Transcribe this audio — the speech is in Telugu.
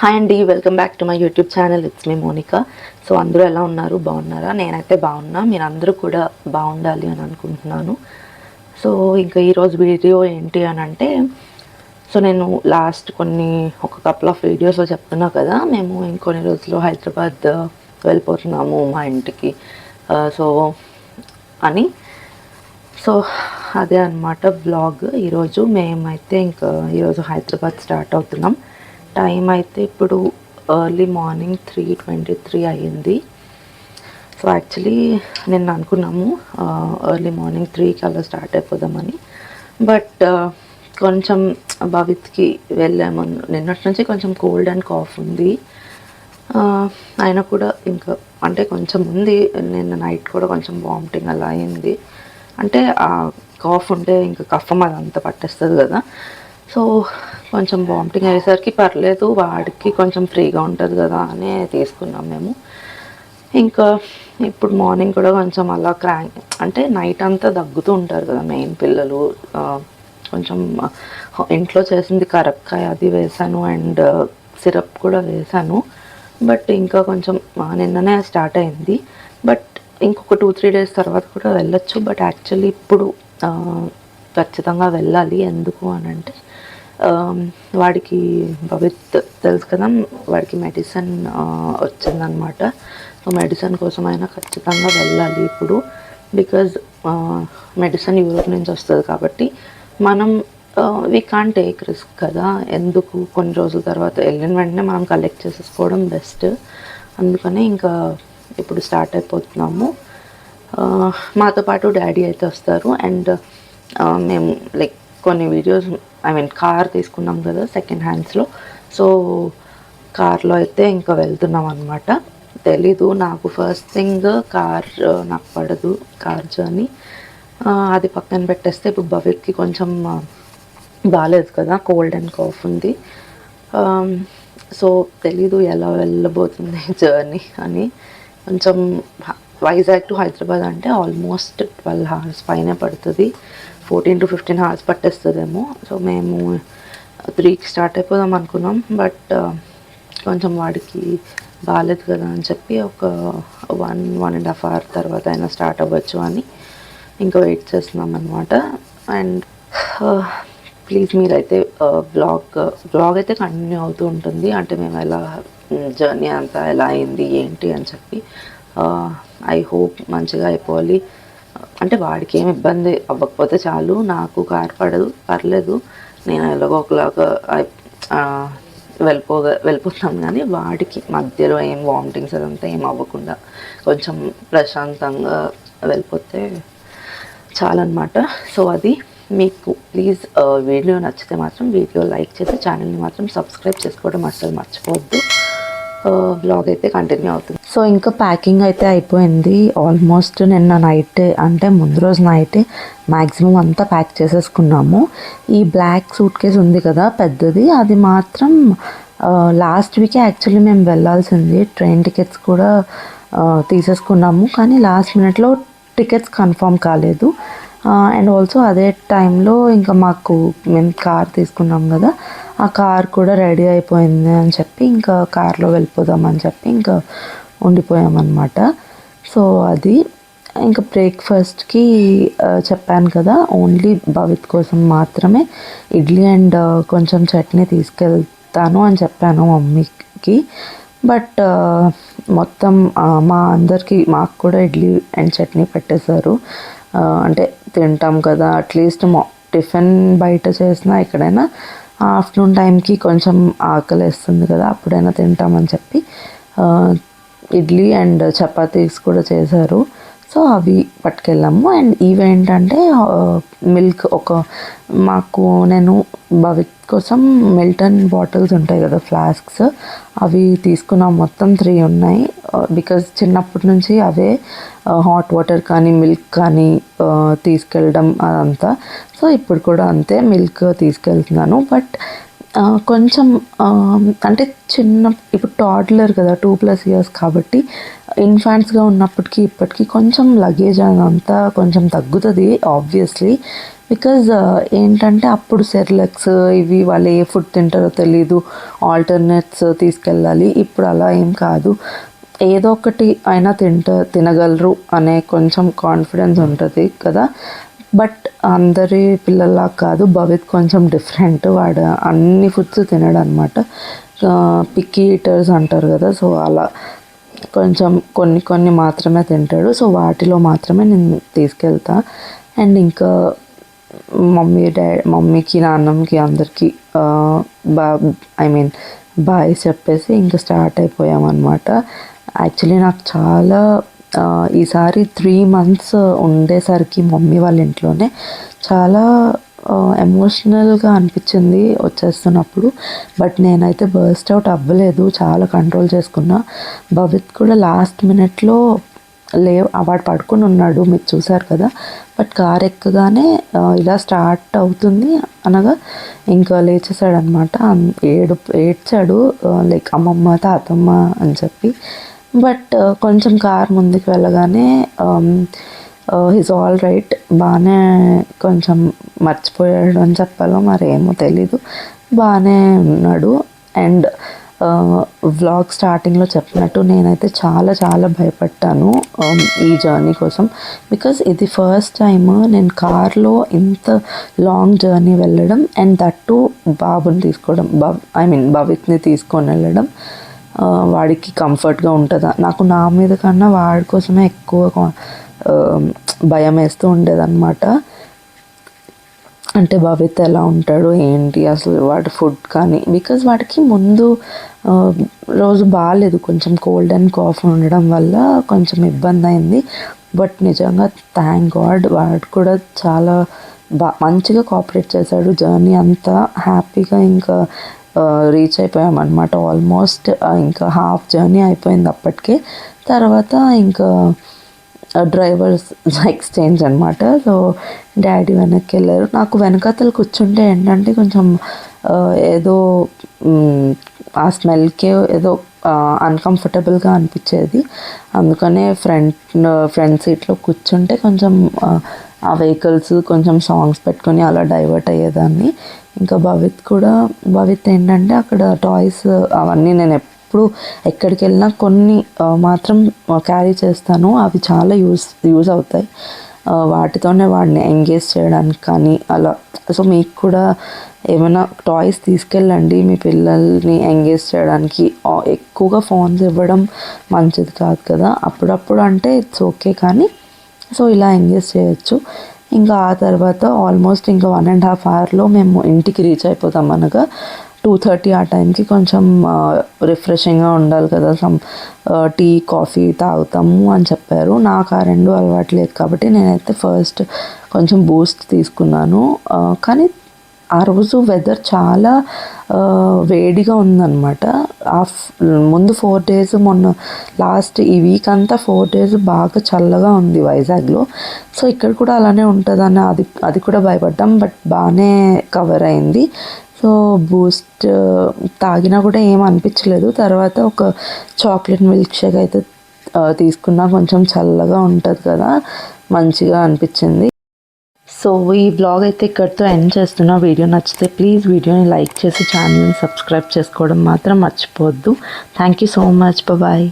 హాయ్ అండి, welcome back to my YouTube channel. It's me Monica. So అందరూ ఎలా ఉన్నారు? బాగున్నారా? నేనైతే బాగున్నా. మీరు అందరూ కూడా బాగుండాలి అని అనుకుంటున్నాను. సో ఇంకా ఈరోజు వీడియో ఏంటి అని అంటే, సో నేను లాస్ట్ ఒక కపుల్ ఆఫ్ వీడియోస్లో చెప్తున్నా కదా, మేము ఇంకొన్ని రోజులు హైదరాబాద్ వెళ్ళిపోతున్నాము మా ఇంటికి. సో అని సో అదే అనమాట వ్లాగ్. ఈరోజు మేమైతే ఇంకా ఈరోజు హైదరాబాద్ స్టార్ట్ అవుతున్నాం. టైం అయితే ఇప్పుడు ఎర్లీ మార్నింగ్ 3:23 అయ్యింది. సో యాక్చువల్లీ నిన్న అనుకున్నాము ఎర్లీ మార్నింగ్ 3కి అలా స్టార్ట్ అయిపోదామని. బట్ కొంచెం భవిత్కి వెళ్ళాము. నిన్నటి నుంచి కొంచెం కోల్డ్ అండ్ కాఫ్ ఉంది. అయినా కూడా ఇంకా అంటే కొంచెం ఉంది. నిన్న నైట్ కూడా కొంచెం వామిటింగ్ అలా అయింది. అంటే ఆ కాఫ్ ఉంటే ఇంకా కఫం అదంతా పట్టేస్తుంది కదా. సో కొంచెం వామిటింగ్ అయ్యేసరికి పర్లేదు, వాడికి కొంచెం ఫ్రీగా ఉంటుంది కదా అని తీసుకున్నాం మేము. ఇంకా ఇప్పుడు మార్నింగ్ కూడా కొంచెం అలా అంటే నైట్ అంతా దగ్గుతూ ఉంటారు కదా మెయిన్ పిల్లలు. కొంచెం ఇంట్లో చేసింది కరక్కాయ అది వేసాను అండ్ సిరప్ కూడా వేసాను. బట్ ఇంకా కొంచెం నిన్ననే స్టార్ట్ అయింది. బట్ ఇంకొక 2-3 డేస్ తర్వాత కూడా వెళ్ళొచ్చు. బట్ యాక్చువల్లీ ఇప్పుడు ఖచ్చితంగా వెళ్ళాలి. ఎందుకు అని అంటే వాడికి భవిత్ తెలుసు కదా, వాడికి మెడిసిన్ వచ్చిందనమాట. సో మెడిసిన్ కోసం అయినా ఖచ్చితంగా వెళ్ళాలి ఇప్పుడు. బికాజ్ మెడిసిన్ యూరోప్ నుంచి వస్తుంది కాబట్టి మనం వీ కాంట్ టేక్ రిస్క్ కదా. ఎందుకు కొన్ని రోజుల తర్వాత వెళ్ళిన వెంటనే మనం కలెక్ట్ చేసేసుకోవడం బెస్ట్. అందుకని ఇంకా ఇప్పుడు స్టార్ట్ అయిపోతున్నాము. మాతో పాటు డాడీ అయితే వస్తారు. అండ్ మేము లైక్ కొన్ని వీడియోస్ కార్ తీసుకున్నాం కదా సెకండ్ హ్యాండ్స్లో. సో కార్లో అయితే ఇంకా వెళ్తున్నాం అనమాట. తెలీదు నాకు, ఫస్ట్ థింగ్ కార్ నాకు పడదు, కార్ జర్నీ. అది పక్కన పెట్టేస్తే ఇప్పుడు భవిత్కి కొంచెం బాగాలేదు కదా, కోల్డ్ అండ్ కాఫ్ ఉంది. సో తెలీదు ఎలా వెళ్ళబోతుంది జర్నీ అని. కొంచెం వైజాగ్ టు హైదరాబాద్ అంటే ఆల్మోస్ట్ 12 hours పైనే పడుతుంది. 14 to 15 hours పట్టేస్తుందేమో. సో మేము 3కి స్టార్ట్ అయిపోదాం అనుకున్నాం. బట్ కొంచెం వాడికి బాగాలేదు కదా అని చెప్పి ఒక 1.5 hour తర్వాత అయినా స్టార్ట్ అవ్వచ్చు అని ఇంకా వెయిట్ చేస్తున్నాం అనమాట. అండ్ ప్లీజ్ మీరైతే వ్లాగ్ అయితే కంటిన్యూ అవుతూ ఉంటుంది. అంటే మేము ఎలా జర్నీ అంతా ఎలా అయింది ఏంటి అని చెప్పి. ఐ హోప్ మంచిగా అయిపోవాలి. అంటే వాడికి ఏమి ఇబ్బంది అవ్వకపోతే చాలు. నాకు కార్ పర్లేదు, నేను ఎలాగో ఒకలాగా వెళ్ళిపోతాను. కానీ వాడికి మధ్యలో ఏం వామిటింగ్స్ అదంతా ఏం అవ్వకుండా కొంచెం ప్రశాంతంగా వెళ్ళిపోతే చాలన్నమాట. సో అది మీకు ప్లీజ్ వీడియో నచ్చితే మాత్రం వీడియో లైక్ చేసి ఛానల్ని మాత్రం సబ్స్క్రైబ్ చేసుకోవడం అస్సలు మర్చిపోవద్దు. వ్లాగ్ అయితే కంటిన్యూ అవుతుంది. సో ఇంకా ప్యాకింగ్ అయితే అయిపోయింది ఆల్మోస్ట్. నిన్న నైట్ అంటే ముందు రోజు నైటే మ్యాక్సిమం అంతా ప్యాక్ చేసేసుకున్నాము. ఈ బ్లాక్ సూట్ కేస్ ఉంది కదా పెద్దది, అది మాత్రం లాస్ట్ వీకే యాక్చువల్లీ మేము వెళ్ళాల్సింది. ట్రైన్ టికెట్స్ కూడా తీసేసుకున్నాము, కానీ లాస్ట్ మినిట్లో టికెట్స్ కన్ఫర్మ్ కాలేదు. అండ్ ఆల్సో అదే టైంలో ఇంకా మేము కార్ తీసుకున్నాం కదా, ఆ కార్ కూడా రెడీ అయిపోయింది అని చెప్పి ఇంకా కార్లో వెళ్ళిపోదామని చెప్పి ఇంకా ఉండిపోయామన్నమాట. సో అది ఇంకా బ్రేక్ఫాస్ట్కి చెప్పాను కదా, ఓన్లీ భవిత్ కోసం మాత్రమే ఇడ్లీ అండ్ కొంచెం చట్నీ తీసుకెళ్తాను అని చెప్పాను మమ్మీకి. బట్ మొత్తం మాకు కూడా ఇడ్లీ అండ్ చట్నీ పెట్టేశారు. అంటే తింటాం కదా, అట్లీస్ట్ టిఫిన్ బయట చేసినా ఎక్కడైనా ఆఫ్టర్నూన్ టైంకి కొంచెం ఆకలి వేస్తుంది కదా, అప్పుడైనా తింటామని చెప్పి ఇడ్లీ అండ్ చపాతీస్ కూడా చేశారు. సో అవి పట్టుకెళ్ళాము. అండ్ ఇవేంటంటే మిల్క్ నేను భవిత్ కోసం మిల్టన్ బాటిల్స్ ఉంటాయి కదా, ఫ్లాస్క్స్, అవి తీసుకున్నాం. మొత్తం 3 ఉన్నాయి. బికాజ్ చిన్నప్పటి నుంచి అవే హాట్ వాటర్ కానీ మిల్క్ కానీ తీసుకెళ్ళడం అదంతా. సో ఇప్పుడు కూడా అంతే, మిల్క్ తీసుకెళ్తున్నాను. బట్ కొంచెం అంటే ఇప్పుడు టాడ్లర్ కదా, 2+ years కాబట్టి ఇన్ఫాంట్స్గా ఉన్నప్పటికీ ఇప్పటికీ కొంచెం లగేజ్ అదంతా కొంచెం తగ్గుతుంది ఆబ్వియస్లీ. బికాజ్ ఏంటంటే అప్పుడు సెర్లెక్స్ ఇవి వాళ్ళు ఏ ఫుడ్ తింటారో తెలీదు, ఆల్టర్నేట్స్ తీసుకెళ్ళాలి. ఇప్పుడు అలా ఏం కాదు, ఏదో ఒకటి అయినా తినగలరు అనే కొంచెం కాన్ఫిడెన్స్ ఉంటుంది కదా. బట్ అందరి పిల్లల్లా కాదు, భవిత్ కొంచెం డిఫరెంట్. వాడు అన్ని ఫుడ్స్ తినడు అనమాట, పిక్కీ ఈటర్స్ అంటారు కదా. సో అలా కొంచెం కొన్ని మాత్రమే తింటాడు. సో వాటిలో మాత్రమే నేను తీసుకెళ్తా. అండ్ ఇంకా మమ్మీకి నాన్నమ్మకి అందరికీ బాయ్ చెప్పేసి ఇంకా స్టార్ట్ అయిపోయామన్నమాట. యాక్చువల్లీ నాకు చాలా ఈసారి 3 months ఉండేసరికి మమ్మీ వాళ్ళ ఇంట్లోనే చాలా ఎమోషనల్గా అనిపించింది వచ్చేస్తున్నప్పుడు. బట్ నేనైతే బర్స్ట్ అవుట్ అవ్వలేదు, చాలా కంట్రోల్ చేసుకున్నా. భవిత్ కూడా లాస్ట్ మినిట్లో వాడు పడుకుని ఉన్నాడు, మీరు చూసారు కదా. బట్ కార్ ఎక్కగానే ఇలా స్టార్ట్ అవుతుంది అనగా ఇంకా లేచేసాడనమాట. ఏడ్చాడు లైక్ అమ్మమ్మ తాతమ్మ అని చెప్పి. బట్ కొంచెం కార్ ముందుకు వెళ్ళగానే హీస్ ఆల్ రైట్, బాగానే కొంచెం మర్చిపోయాడు అని చెప్పాలో మరి ఏమో తెలీదు, బాగానే ఉన్నాడు. అండ్ వ్లాగ్ స్టార్టింగ్లో చెప్పినట్టు నేనైతే చాలా చాలా భయపడ్డాను ఈ జర్నీ కోసం. బికాజ్ ఇది ఫస్ట్ టైం నేను కార్లో ఇంత లాంగ్ జర్నీ వెళ్ళడం, అండ్ దట్టు బాబుని తీసుకోవడం, భవిత్ని తీసుకొని వెళ్ళడం. వాడికి కంఫర్ట్గా ఉంటుందా, నాకు నా మీద కన్నా వాడి కోసమే ఎక్కువ భయం వేస్తూ ఉండేదన్నమాట. అంటే భవిత్ ఎలా ఉంటాడు ఏంటి అసలు వాడి ఫుడ్ కానీ. బికాజ్ వాడికి ముందు రోజు బాగాలేదు, కొంచెం కోల్డ్ అండ్ కాఫ్ ఉండడం వల్ల కొంచెం ఇబ్బంది అయింది. బట్ నిజంగా థ్యాంక్ గాడ్ వాడు కూడా చాలా మంచిగా కోఆపరేట్ చేశాడు. జర్నీ అంతా హ్యాపీగా ఇంకా రీచ్ అయిపోయామన్నమాట. ఆల్మోస్ట్ ఇంకా హాఫ్ జర్నీ అయిపోయింది అప్పటికే. తర్వాత ఇంకా డ్రైవర్స్ ఎక్స్చేంజ్ అనమాట. సో డాడీ వెనక్కి వెళ్ళారు. నాకు వెనకాతలు కూర్చుంటే ఏంటంటే కొంచెం ఏదో స్మెల్కే ఏదో అన్కంఫర్టబుల్గా అనిపించేది. అందుకనే ఫ్రంట్ సీట్లో కూర్చుంటే కొంచెం ఆ వెహికల్స్ కొంచెం సాంగ్స్ పెట్టుకొని అలా డైవర్ట్ అయ్యేదాన్ని. ఇంకా భవిత్ ఏంటంటే అక్కడ టాయ్స్ అవన్నీ నేను ఎప్పుడు ఎక్కడికి వెళ్ళినా కొన్ని మాత్రం క్యారీ చేస్తాను, అవి చాలా యూజ్ అవుతాయి. వాటితోనే వాడిని ఎంగేజ్ చేయడానికి కానీ అలా. సో మీకు కూడా ఏమైనా టాయ్స్ తీసుకెళ్ళండి మీ పిల్లల్ని ఎంగేజ్ చేయడానికి. ఎక్కువగా ఫోన్స్ ఇవ్వడం మంచిది కాదు కదా, అప్పుడప్పుడు అంటే ఇట్స్ ఓకే, కానీ సో ఇలా ఎంగేజ్ చేయొచ్చు. ఇంకా ఆ తర్వాత ఆల్మోస్ట్ ఇంకా 1.5 hourలో మేము ఇంటికి రీచ్ అయిపోతాం. అనగా 2:30 ఆ టైంకి కొంచెం రిఫ్రెషింగ్గా ఉండాలి కదా, టీ కాఫీ తాగుతాము అని చెప్పారు. నాకు ఆ రెండు అలవాటు లేదు కాబట్టి నేనైతే ఫస్ట్ కొంచెం బూస్ట్ తీసుకున్నాను. కానీ ఆ రోజు వెదర్ చాలా వేడిగా ఉందన్నమాట. ముందు 4 days, మొన్న లాస్ట్ ఈ వీక్ అంతా 4 days బాగా చల్లగా ఉంది వైజాగ్లో. సో ఇక్కడ కూడా అలానే ఉంటుందని అది కూడా భయపడ్డాం. బట్ బాగానే కవర్ అయింది. సో బూస్ట్ తాగినా కూడా ఏం అనిపించలేదు. తర్వాత ఒక చాక్లెట్ మిల్క్ షేక్ అయితే తీసుకున్నా, కొంచెం చల్లగా ఉంటుంది కదా, మంచిగా అనిపించింది. సో ఈ బ్లాగ్ అయితే ఇక్కడితో ఎండ్ చేస్తున్నా. వీడియో నచ్చితే ప్లీజ్ వీడియోని లైక్ చేసి ఛానల్ని సబ్స్క్రైబ్ చేసుకోవడం మాత్రం మర్చిపోవద్దు. Thank you so much, bye.